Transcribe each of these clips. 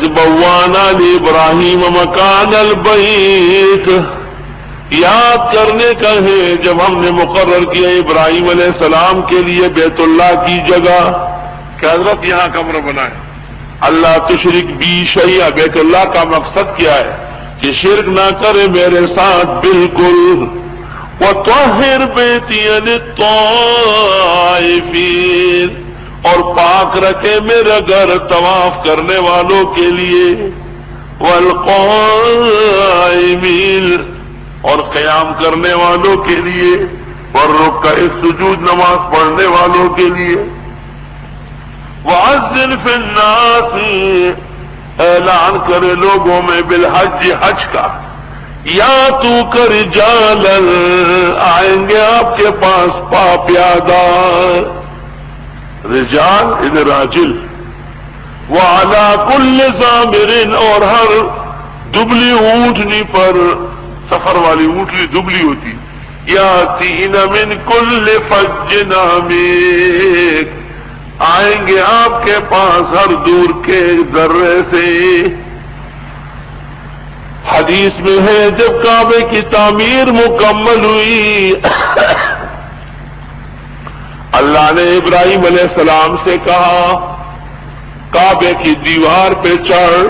وَإِذْ بَوَّأْنَا لِإِبْرَاهِيمَ مَكَانَ الْبَيْتِ، یاد کرنے کا ہے جب ہم نے مقرر کیا ابراہیم علیہ السلام کے لیے بیت اللہ کی جگہ کہ حضرت یہاں کمرہ بنائے، اللہ تشرک بی شیئا، بیت اللہ کا مقصد کیا ہے کہ شرک نہ کرے میرے ساتھ بالکل، وَطَهِّرْ بَيْتِيَ لِلطَّائِفِينَ، اور پاک رکھے میرا گھر طواف کرنے والوں کے لیے، وَالْقَائِمِينَ، اور قیام کرنے والوں کے لیے، وَالرُّكَّعِ السُّجُودِ، نماز پڑھنے والوں کے لیے، وَأَذِّنْ فِي النَّاسِ، اعلان کرے لوگوں میں بالحج، حج کا، یا تو کر رجالن، آئیں گے آپ کے پاس پیادہ، رجال ادھر راجل، وعلی کل ضامر، اور ہر دبلی اونٹنی پر، سفر والی اونٹنی دبلی ہوتی، یاتین من کل فج عمیق، آئیں گے آپ کے پاس ہر دور کے ذرے سے۔ حدیث میں ہے جب کعبے کی تعمیر مکمل ہوئی اللہ نے ابراہیم علیہ السلام سے کہا کعبے کی دیوار پہ چڑھ،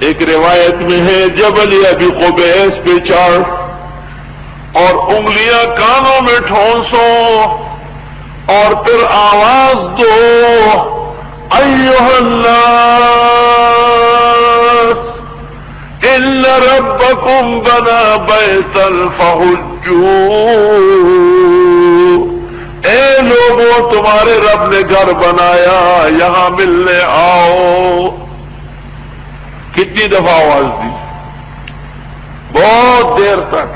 ایک روایت میں ہے جبل ابی قبیس پہ چڑھ، اور انگلیاں کانوں میں ٹھونسو، اور پھر آواز دو، ایھا الناس ان ربکم بنا بیتا فحجوا، اے لوگوں تمہارے رب نے گھر بنایا، یہاں ملنے آؤ۔ کتنی دفعہ آواز دی؟ بہت دیر تک۔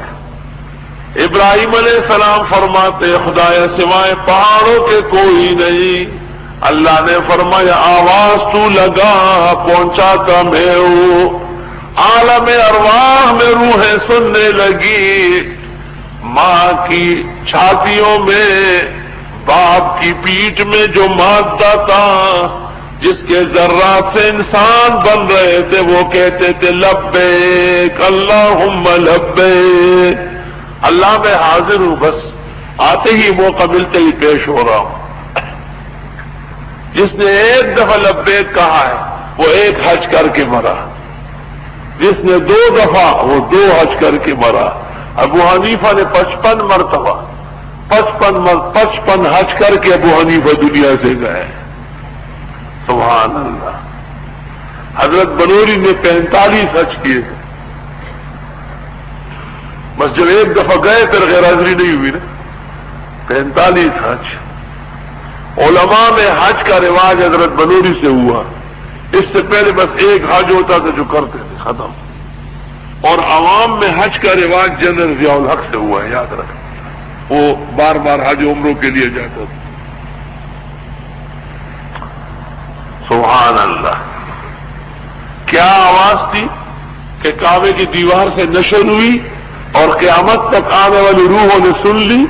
ابراہیم علیہ السلام فرماتے خدایا سوائے پہاڑوں کے کوئی نہیں، اللہ نے فرمایا آواز تو لگا، پہنچاتا میں ہوں۔ عالم ارواح میں روحیں سننے لگی، ماں کی چھاتیوں میں، باپ کی پیٹھ میں جو مادہ تھا جس کے ذرات سے انسان بن رہے تھے، وہ کہتے تھے لبیک اللہم لبیک، اللہ میں حاضر ہوں، بس آتے ہی موقع ملتے ہی پیش ہو رہا ہوں۔ جس نے ایک دفعہ لبیک کہا ہے وہ ایک حج کر کے مرا، جس نے 2 دفعہ وہ 2 حج کر کے مرا۔ ابو حنیفہ نے 55 مرتبہ 55 حج کر کے ابو حنیفہ دنیا سے گئے، سبحان اللہ۔ حضرت بنوری نے 45 حج کیے تھے، بس جب ایک دفعہ گئے پھر غیر حاضری نہیں ہوئی نا، 45 حج۔ علماء میں حج کا رواج حضرت بنوری سے ہوا، اس سے پہلے بس ایک حج ہوتا تھا جو کرتے تھے، ختم۔ اور عوام میں حج کا رواج جنرل ضیاء الحق سے ہوا ہے، یاد رکھیں، وہ بار بار حج عمروں کے لیے جاتا تھا۔ سبحان اللہ۔ کیا آواز تھی کہ کعبے کی دیوار سے نشر ہوئی اور قیامت تک آنے والی روحوں نے سن لی،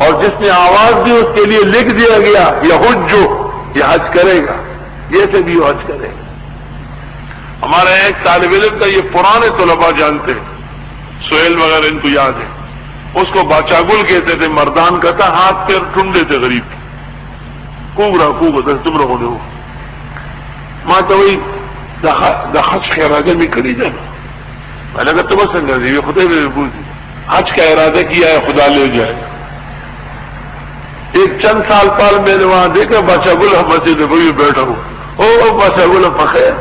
اور جس نے آواز دی اس کے لیے لکھ دیا گیا یحجو، یہ حج کرے گا، یہ سے بھی حج کرے گا۔ ہمارا ایک طالب علم کا، یہ پرانے طلباء جانتے ہیں، سہیل وغیرہ ان کو یاد ہے، اس کو باچا گل کہتے تھے، مردان کا تھا، ہاتھ پیر ٹھنڈے تھے غریب کے، خوب رہا تم رہو نے ماں تو وہی حج کا ارادہ نہیں کری جانا، میں نے کہا تم سنگا جی یہ خدا نے پوچھی حج کا ارادہ کیا ہے خدا لے جائے۔ ایک چند سال پال میں نے وہاں دیکھا باچا گل مسجد میں بیٹھا ہوں، او باچا گل بخیر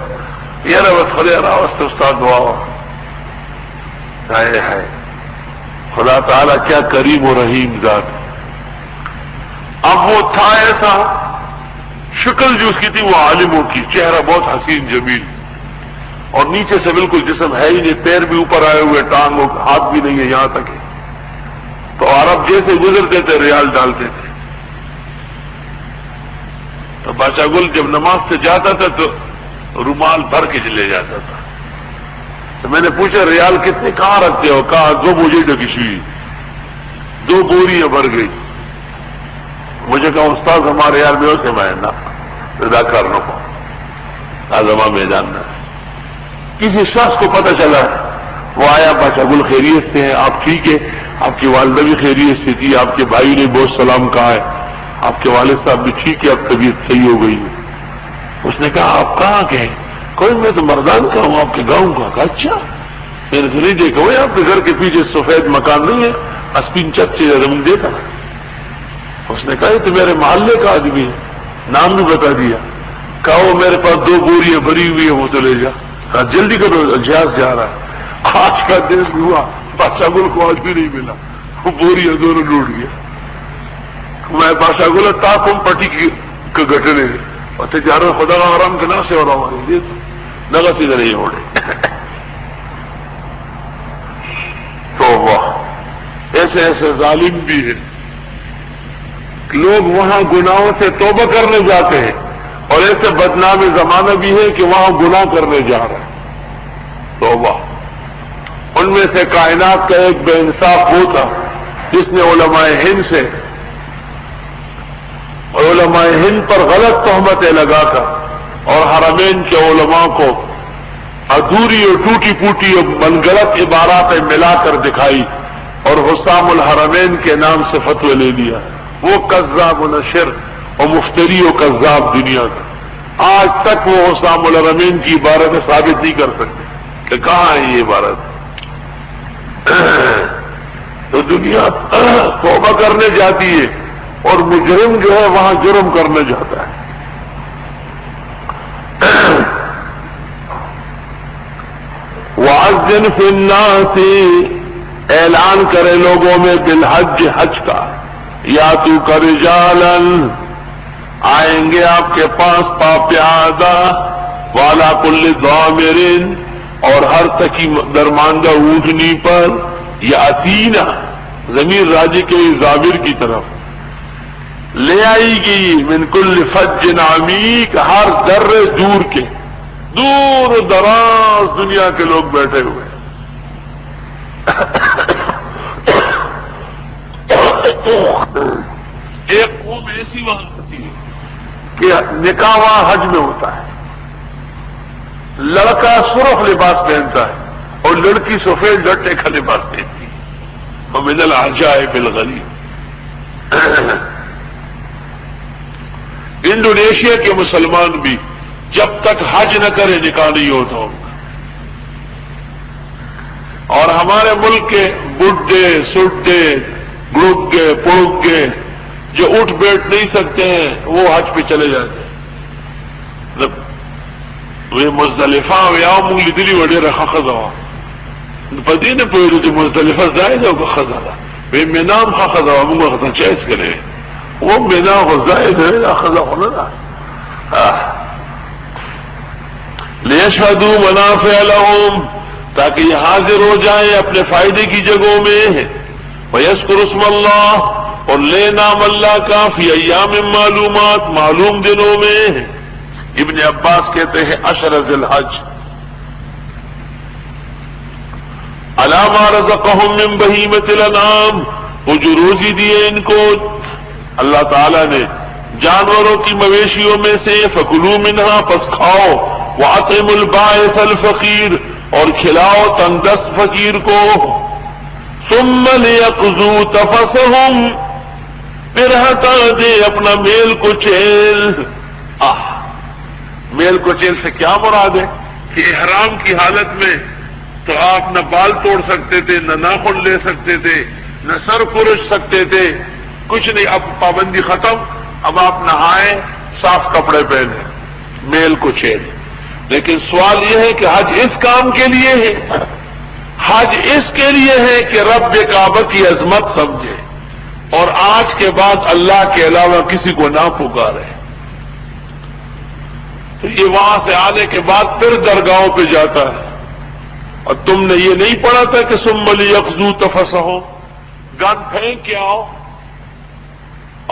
یہ بس خدا راوست استاد دعا ہے۔ خدا تعالیٰ کیا کریم و رحیم ذات۔ اب وہ تھا ایسا، شکل جو اس کی تھی وہ عالموں کی، چہرہ بہت حسین جمیل، اور نیچے سے بالکل جسم ہے ہی نہیں، پیر بھی اوپر آئے ہوئے، ٹانگ ہاتھ بھی نہیں ہے یہاں تک ہے، تو عرب جیسے گزرتے تھے ریال ڈالتے تھے۔ تو باچا گل جب نماز سے جاتا تھا تو رومال بھر کے چلے جاتا تھا۔ تو میں نے پوچھا ریال کتنے کہاں رکھتے ہو؟ کہا 2 بوجھے ڈکی ہوئی، 2 بوریاں بھر گئی۔ مجھے کہا استاد ہمارے یار میں سے میں نہ ادا کرنا پاؤں، آزما میدان میں کسی شخص کو پتہ چلا وہ آیا، بادشاہ گل خیریت سے ہیں آپ؟ ٹھیک ہے، آپ کی والدہ بھی خیریت سے تھی، آپ کے بھائی نے بہت سلام کہا ہے، آپ کے والد صاحب بھی ٹھیک ہے، اب طبیعت صحیح ہو گئی ہے۔ اس نے کہا آپ کہاں کے ہیں؟ کوئی میں تو مردان کا ہوں، آپ کے گاؤں کا۔ کہا اچھا، میں نے تو نہیں دیکھا۔ وہ آپ کے گھر کے پیچھے سفید مکان نہیں ہے، اسپین چھت سے زمین دیکھا۔ اس نے کہا یہ تو میرے محلے کا آدمی ہے، نام بھی بتا دیا۔ کہا وہ میرے پاس 2 بوریاں بھری ہوئی ہے، وہ تو لے جا۔ کہا جلدی کرو، جہاز جا رہا ہے۔ آج کا دن ہوا، بادشاہ گل کو آج بھی نہیں ملا، وہ بوریاں دونوں لوٹ گیا۔ میں بادشاہ گل تاکم پٹی کے گھٹنے اور تجارت خدا کا حرام کے نام سے ہو رہا ہوں نگا سیدھے نہیں ہو رہے۔ تو ایسے ایسے ظالم بھی ہیں، لوگ وہاں گناہوں سے توبہ کرنے جاتے ہیں، اور ایسے بدنام زمانہ بھی ہے کہ وہاں گناہ کرنے جا رہے ہیں۔ توبہ۔ ان میں سے کائنات کا ایک بے انصاف وہ تھا جس نے علماء ہند سے، علماء ہند پر غلط تہمتیں لگا کر اور حرمین کے علماء کو ادھوری اور ٹوٹی پوٹی اور منگلت عباراتیں ملا کر دکھائی اور حسام الحرمین کے نام سے فتوی لے لیا۔ وہ کذاب و نشر اور مفتری و کذاب دنیا کا، آج تک وہ حسام الحرمین کی عبارتیں ثابت نہیں کر سکتے کہ کہاں ہے یہ عبارت۔ تو دنیا توبہ کرنے جاتی ہے اور مجرم جو ہے وہاں جرم کرنے جاتا ہے۔ وَأَذِّنْ فِي النَّاسِ، اعلان کرے لوگوں میں، بالحج، حج کا، یاتوک رجالاً، آئیں گے آپ کے پاس پیادہ، وعلی کل ضامر، اور ہر تکی درماندہ اونٹنی پر، یاتینا، ضمیر راجع کے ضامر کی طرف، لے آئی گی، من کل فج عمیق، ہر ذرے دور کے، دور دراز دنیا کے لوگ بیٹھے ہوئے۔ ایک قوم ایسی وہاں ہوتی ہے کہ نکاح وہاں حج میں ہوتا ہے، لڑکا سرخ لباس پہنتا ہے اور لڑکی سفید لٹے کا لباس پہنتی ہے۔ ومن العجائب الغریب، انڈونیشیا کے مسلمان بھی جب تک حج نہ کرے نکاح نہیں ہوتا ہوگا، اور ہمارے ملک کے بڈھے سڈھے گڑگے پڑگے جو اٹھ بیٹھ نہیں سکتے ہیں وہ حج پہ چلے جاتے ہیں۔ وہ مزدلفہ ویاؤ مونگلی دلی وڈے رکھا خزا پتی نے پہلے جو مزدلفہ زائد ہوگا خزا وہ مینام خا خزا مونگا خزا چیز کرے، وہ مینا ہو زائد ہے خزا ہونا نا۔ لیشہدوا منافع لہم، تاکہ یہ حاضر ہو جائیں اپنے فائدے کی جگہوں میں، وَيَذْكُرُ اسْمَ اللَّهِ، اور لے نام اللہ کا، فی ایام معلومات، معلوم دنوں میں۔ ابن عباس کہتے ہیں عشر ذی الحج، علی ما رزقہم من بہیمۃ الانعام، وہ جو روزی دیے ان کو اللہ تعالیٰ نے جانوروں کی مویشیوں میں سے، فکلوا منہا، پس کھاؤ، وَأَطْعِمُوا الْبَائِسَ الْفَقِيرَ، اور کھلاؤ تنگدست فقیر کو، ثم ليقضوا تفثهم، پھر ہٹا دے اپنا میل کچیل۔ میل کچیل سے کیا مراد ہے کہ احرام کی حالت میں تو آپ نہ بال توڑ سکتے تھے، نہ ناخن لے سکتے تھے، نہ سر پرش سکتے تھے، کچھ نہیں، اب پابندی ختم، اب آپ نہائیں صاف کپڑے پہنے، میل کچیل۔ لیکن سوال یہ ہے کہ حج اس کام کے لیے ہے، حج اس کے لیے ہے کہ رب کعبہ کی عظمت سمجھے اور آج کے بعد اللہ کے علاوہ کسی کو نہ پکارے۔ تو یہ وہاں سے آنے کے بعد پھر درگاہوں پہ جاتا ہے، اور تم نے یہ نہیں پڑھا تھا کہ ثم لیقضوا تفثهم، گن پھینک کے آؤ،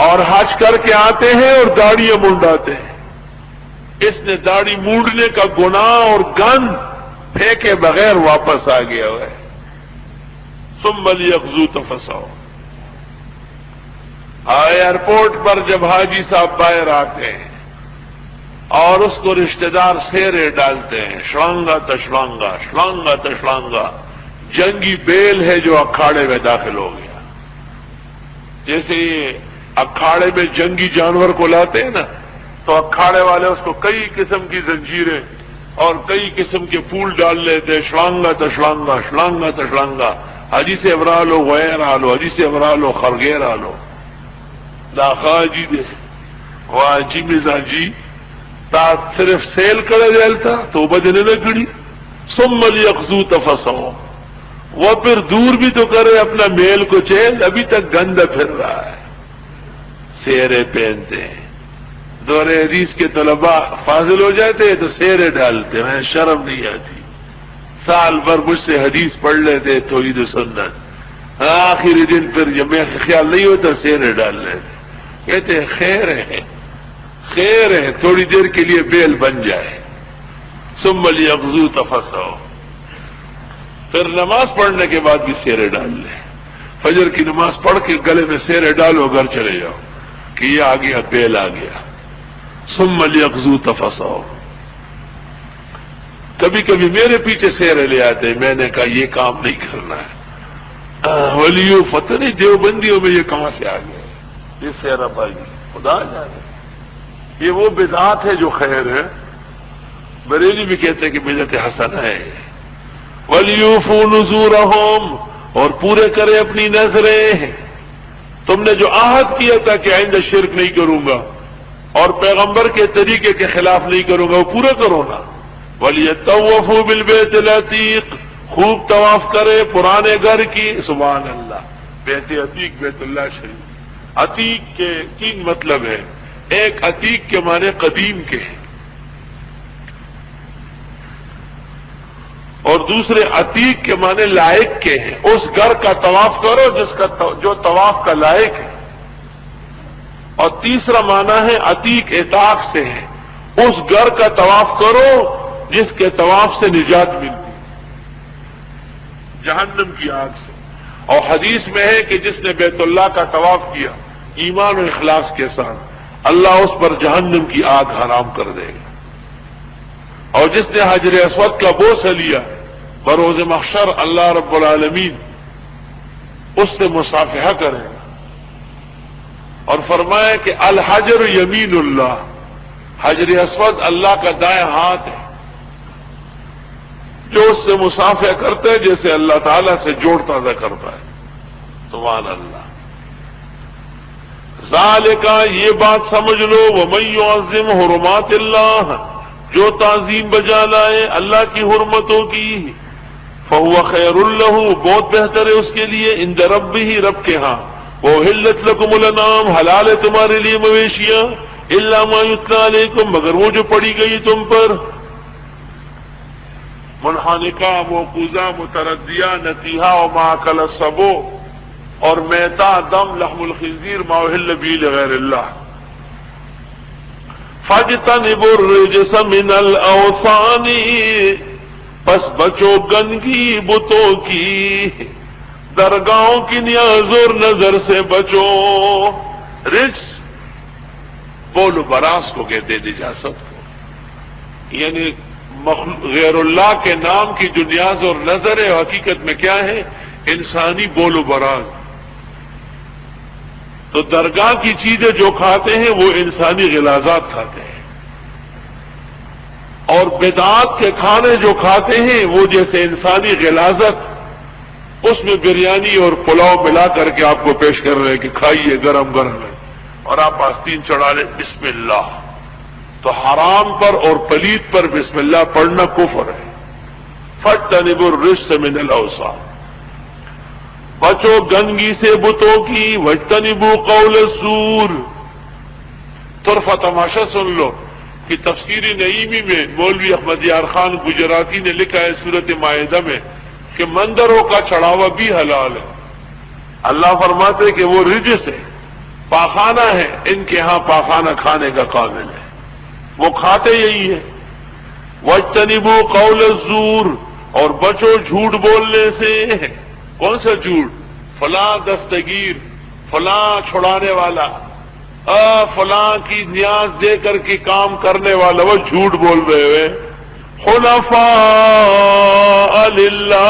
اور حج کر کے آتے ہیں اور داڑیاں منڈاتے ہیں۔ اس نے داڑھی مونڈنے کا گناہ اور گن پھینکے بغیر واپس آ گیا ہے۔ ثم لیقضوا تفثهم، ایئرپورٹ پر جب حاجی صاحب باہر آتے ہیں اور اس کو رشتہ دار سیرے ڈالتے ہیں، شلانگا تشلانگا شلانگا تشلانگا، جنگی بیل ہے جو اکھاڑے میں داخل ہو گیا. جیسے اکھاڑے میں جنگی جانور کو لاتے ہیں نا، تو اکھاڑے والے اس کو کئی قسم کی زنجیریں اور کئی قسم کے پھول ڈال لیتے، شلانگا تشلانگا شلانگا تشلانگا، حجی سے ابرالو غیر آلو، حجی سے ابرالو خرگیر آلو لاخا جی دے واجی مزاجی تا صرف سیل کرے جیلتا تو بجنے لگڑی ثم لیقضوا تفثہم، وہ پھر دور بھی تو کرے اپنا میل کو چیل، ابھی تک گندہ پھر رہا ہے. سیرے پہنتے ہیں. دور حدیث کے طلباء فاضل ہو جاتے تو سیرے ڈالتے ہیں، شرم نہیں آتی. سال بھر مجھ سے حدیث پڑھ لیتے توحید و سنت، آخری دن پھر جب میں خیال نہیں ہوتا سیرے ڈال لیتے. کہتے ہیں خیر ہے خیر ہے، تھوڑی دیر کے لیے بیل بن جائے. ثم لیقضوا تفثہم، پھر نماز پڑھنے کے بعد بھی سیرے ڈال لیں. فجر کی نماز پڑھ کے گلے میں سیرے ڈالو، گھر چلے جاؤ کہ یہ آ گیا بیل آ گیا. ثم لیقضوا تفثہم. کبھی کبھی میرے پیچھے سیرے لے آتے، میں نے کہا یہ کام نہیں کرنا ہے. ولیو فتح نہیں دیوبندیوں میں یہ کہاں سے آ گیا یہ سیرا پائی، خدا جانے. یہ وہ بدعات ہے جو خیر ہے. بریلی بھی کہتے ہیں کہ بدعت حسنہ ہے. وَلْيُوفُوا نُذُورَهُمْ، اور پورے کرے اپنی نظریں. تم نے جو عہد کیا تھا کہ آئندہ شرک نہیں کروں گا اور پیغمبر کے طریقے کے خلاف نہیں کروں گا، وہ پورا کرو نا. وَلْيَطَّوَّفُوا بِالْبَيْتِ الْعَتِيقِ، خوب طواف کرے پرانے گھر کی. سبحان اللہ. بیت عتیق بیت اللہ شریف. عتیق کے تین مطلب ہے. ایک عتیق کے معنی قدیم کے ہیں، اور دوسرے عتیق کے معنی لائق کے ہیں. اس گھر کا طواف کرو جو طواف کا لائق ہے. اور تیسرا معنی ہے عتیق عتاق سے ہے، اس گھر کا طواف کرو جس کے طواف سے نجات ملتی جہنم کی آگ سے. اور حدیث میں ہے کہ جس نے بیت اللہ کا طواف کیا ایمان و اخلاص کے ساتھ، اللہ اس پر جہنم کی آگ حرام کر دے گا. اور جس نے حجر اسود کا بوسہ لیا بروز محشر، اللہ رب العالمین اس سے مصافحہ کرے گا اور فرمایا کہ الحجر یمین اللہ، حجر اسود اللہ کا دائیں ہاتھ ہے. جو اس سے مصافحہ کرتا ہے جیسے اللہ تعالیٰ سے جوڑ تازہ کرتا ہے. سبحان اللہ. ذالکا، یہ بات سمجھ لو، وَمَن يُعَظِّمْ حُرُمَاتِ اللَّهِ، جو تعظیم بجا لائے اللہ کی حرمتوں کی، فَهُوَ خَيْرٌ لَهُ، بہت بہتر ہے اس کے لیے، عند ربہ، رب کے ہاں. وَأُحِلَّتْ لَكُمُ الْأَنْعَامُ، حلال ہے تمہارے لیے مویشیاں، إِلَّا مَا يُتْلَىٰ عَلَيْكُمْ، مگر وہ جو پڑھی گئی تم پر. منحنقہ، موقوذہ، متردیہ، نتیحہ و ما اکل السبع، اور میتا، دم، لحم الخنزیر، ما اہل بہ لغیر اللہ. فاجتنبوا الرجس من الاوثان، پس بچو گندگی بتوں کی، درگاہوں کی نیاز اور نظر سے بچو. رجس بول و براس کو کہتے ہیں، نجاست کو، یعنی غیر اللہ کے نام کی جو نیاز اور نظر ہے حقیقت میں کیا ہے؟ انسانی بول و براز. تو درگاہ کی چیزیں جو کھاتے ہیں وہ انسانی غلاظات کھاتے ہیں، اور بدعات کے کھانے جو کھاتے ہیں وہ جیسے انسانی غلاظت، اس میں بریانی اور پلاؤ ملا کر کے آپ کو پیش کر رہے ہیں کہ کھائیے گرم گرم ہے، اور آپ آستین چڑھا لیں بسم اللہ. تو حرام پر اور پلید پر بسم اللہ پڑھنا کفر ہے. فاجتنبوا الرجس من الاوثان، بچو گندگی سے بتوں کی. واجتنبوا قول الزور، طرفہ تماشا سن لو کہ تفسیر نعیمی میں مولوی احمد یار خان گجراتی نے لکھا ہے سورۃ مائدہ میں کہ مندروں کا چڑھاوا بھی حلال ہے. اللہ فرماتے کہ وہ رجس ہے، پاخانہ ہے، ان کے ہاں پاخانہ کھانے کا قابل ہے، وہ کھاتے یہی ہے. واجتنبوا قول الزور، اور بچو جھوٹ بولنے سے. کون سا جھوٹ؟ فلاں دستگیر، فلاں چھڑانے والا، فلاں کی نیاز دے کر کے کام کرنے والا وہ جھوٹ بول رہے ہوئے حنفاء للہ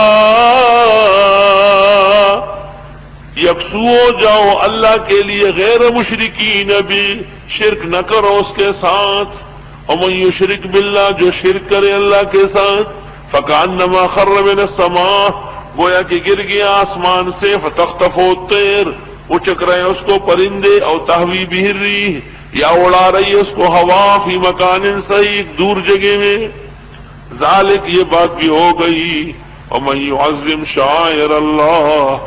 یکسو ہو جاؤ اللہ کے لیے غیر مشرکین بھی شرک نہ کرو اس کے ساتھ ومن یشرک باللہ جو شرک کرے اللہ کے ساتھ فکأنما خر من السماء گویا کہ گر گیا آسمان سے فتخطفہ الطیر اچک رہے اس کو پرندے او تہوی بہ الریح یا اڑا رہی اس کو ہوا فی مکان صحیح دور جگہ میں ذالک یہ بات بھی ہو گئی ومن یعظم شعائر اللہ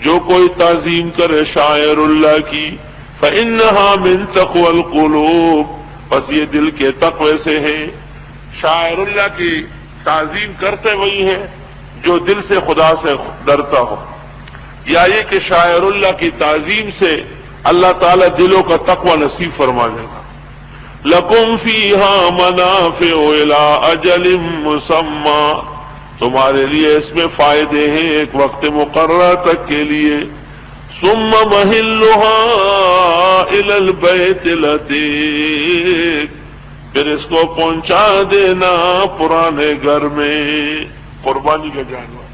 جو کوئی تعظیم کرے شاعر اللہ کی فإنها من تقوى القلوب پس یہ دل کے تقوی سے ہے شاعر اللہ کی تعظیم کرتے وہی ہے جو دل سے خدا سے ڈرتا ہو یا یہ کہ شاعر اللہ کی تعظیم سے اللہ تعالی دلوں کا تقوی نصیب فرما دے گا لکم فیہا منافع الی اجل مسمی تمہارے لیے اس میں فائدے ہیں ایک وقت مقررہ تک کے لیے ثم محلها الی البیت العتیق پھر اس کو پہنچا دینا پرانے گھر میں قربانی کا جانور